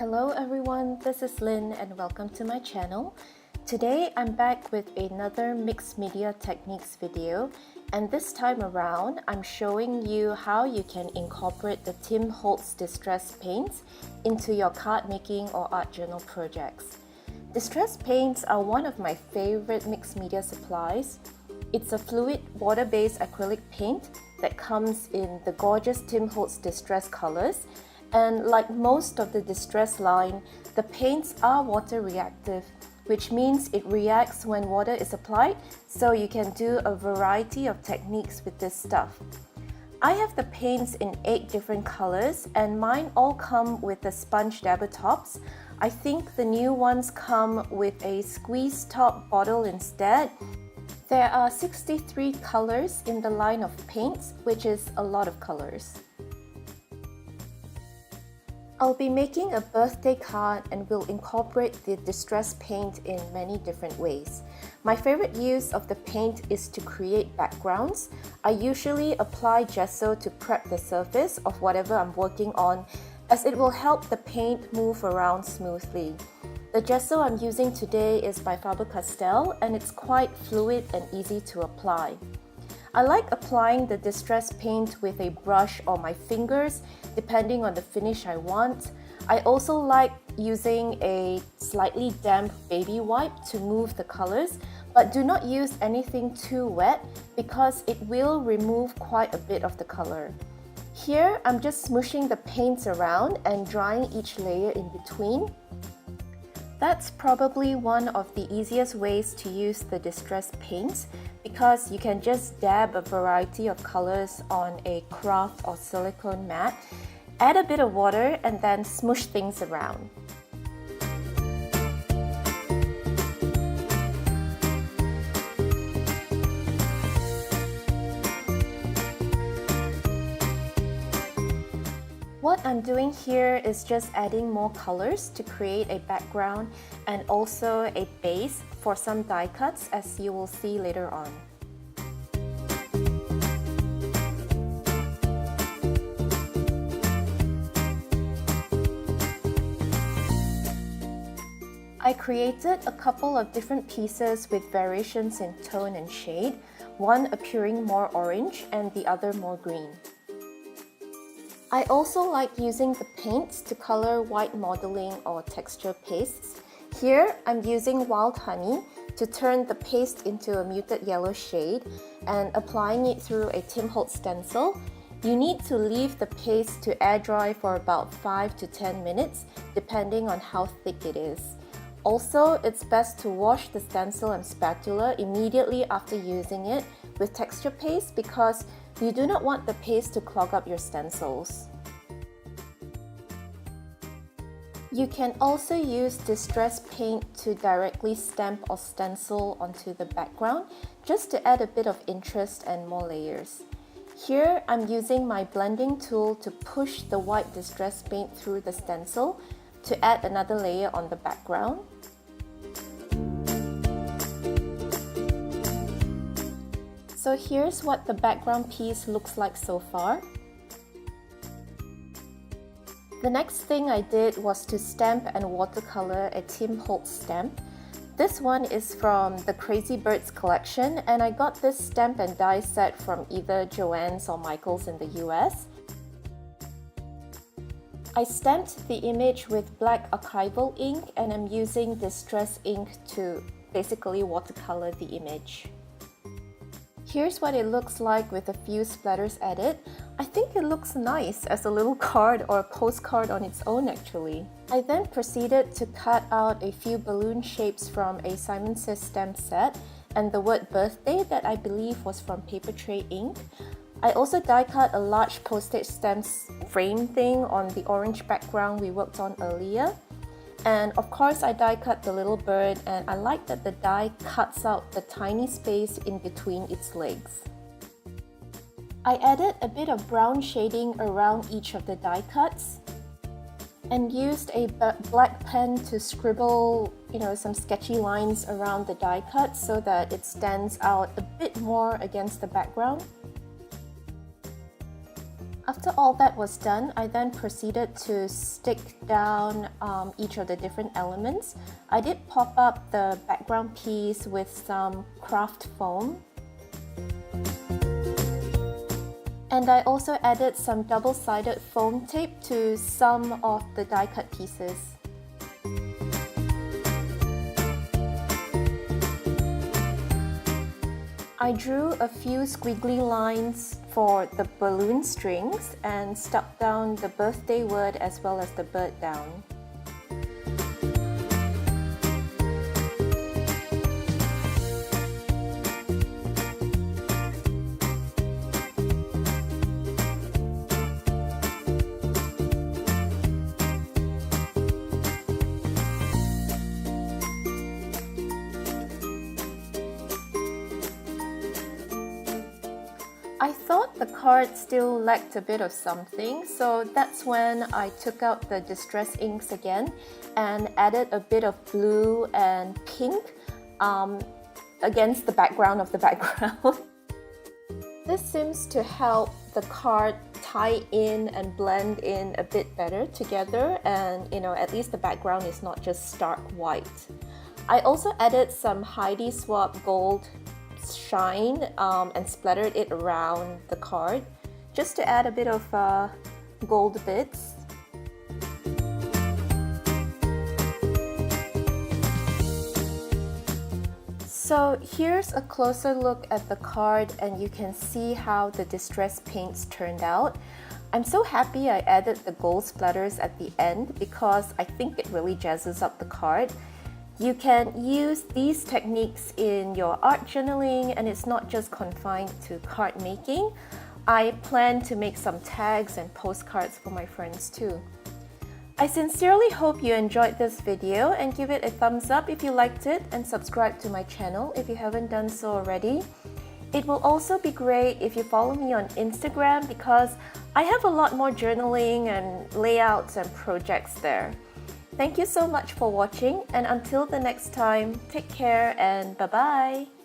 Hello everyone, this is Lynn and welcome to my channel. Today I'm back with another mixed media techniques video, and this time around I'm showing you how you can incorporate the Tim Holtz Distress Paints into your card making or art journal projects. Distress paints are one of my favorite mixed media supplies. It's a fluid water-based acrylic paint that comes in the gorgeous Tim Holtz Distress colors. And like most of the Distress line, the paints are water reactive, which means it reacts when water is applied, so you can do a variety of techniques with this stuff. I have the paints in 8 different colors, and mine all come with the sponge dabber tops. I think the new ones come with a squeeze top bottle instead. There are 63 colors in the line of paints, which is a lot of colors. I'll be making a birthday card and will incorporate the distress paint in many different ways. My favorite use of the paint is to create backgrounds. I usually apply gesso to prep the surface of whatever I'm working on, as it will help the paint move around smoothly. The gesso I'm using today is by Faber Castell, and it's quite fluid and easy to apply. I like applying the distress paint with a brush or my fingers, depending on the finish I want. I also like using a slightly damp baby wipe to move the colors, but do not use anything too wet because it will remove quite a bit of the color. Here, I'm just smooshing the paints around and drying each layer in between. That's probably one of the easiest ways to use the distress paints, because you can just dab a variety of colors on a craft or silicone mat, add a bit of water, and then smoosh things around. What I'm doing here is just adding more colors to create a background and also a base for some die cuts, as you will see later on. I created a couple of different pieces with variations in tone and shade, one appearing more orange and the other more green. I also like using the paints to color white modeling or texture pastes. Here, I'm using wild honey to turn the paste into a muted yellow shade and applying it through a Tim Holtz stencil. You need to leave the paste to air dry for about 5 to 10 minutes, depending on how thick it is. Also, it's best to wash the stencil and spatula immediately after using it with texture paste because you do not want the paste to clog up your stencils. You can also use distress paint to directly stamp or stencil onto the background, just to add a bit of interest and more layers. Here, I'm using my blending tool to push the white distress paint through the stencil to add another layer on the background. So here's what the background piece looks like so far. The next thing I did was to stamp and watercolor a Tim Holtz stamp. This one is from the Crazy Birds collection, and I got this stamp and die set from either Joann's or Michael's in the US. I stamped the image with black Archival ink, and I'm using Distress ink to basically watercolor the image. Here's what it looks like with a few splatters added. I think it looks nice as a little card or a postcard on its own actually. I then proceeded to cut out a few balloon shapes from a Simon Says stamp set and the word birthday that I believe was from Papertrey Ink. I also die cut a large postage stamps frame thing on the orange background we worked on earlier. And of course I die cut the little bird, and I like that the die cuts out the tiny space in between its legs. I added a bit of brown shading around each of the die cuts and used a black pen to scribble, some sketchy lines around the die cut so that it stands out a bit more against the background. After all that was done, I then proceeded to stick down each of the different elements. I did pop up the background piece with some craft foam. And I also added some double-sided foam tape to some of the die-cut pieces. I drew a few squiggly lines for the balloon strings and stuck down the birthday word as well as the bird down. I thought the card still lacked a bit of something, so that's when I took out the distress inks again and added a bit of blue and pink against the background of the background. This seems to help the card tie in and blend in a bit better together, and at least the background is not just stark white. I also added some Heidi Swapp gold shine and splattered it around the card just to add a bit of gold bits. So here's a closer look at the card, and you can see how the distress paints turned out. I'm so happy I added the gold splatters at the end because I think it really jazzes up the card. You can use these techniques in your art journaling, and it's not just confined to card making. I plan to make some tags and postcards for my friends too. I sincerely hope you enjoyed this video, and give it a thumbs up if you liked it, and subscribe to my channel if you haven't done so already. It will also be great if you follow me on Instagram because I have a lot more journaling and layouts and projects there. Thank you so much for watching, and until the next time, take care and bye-bye!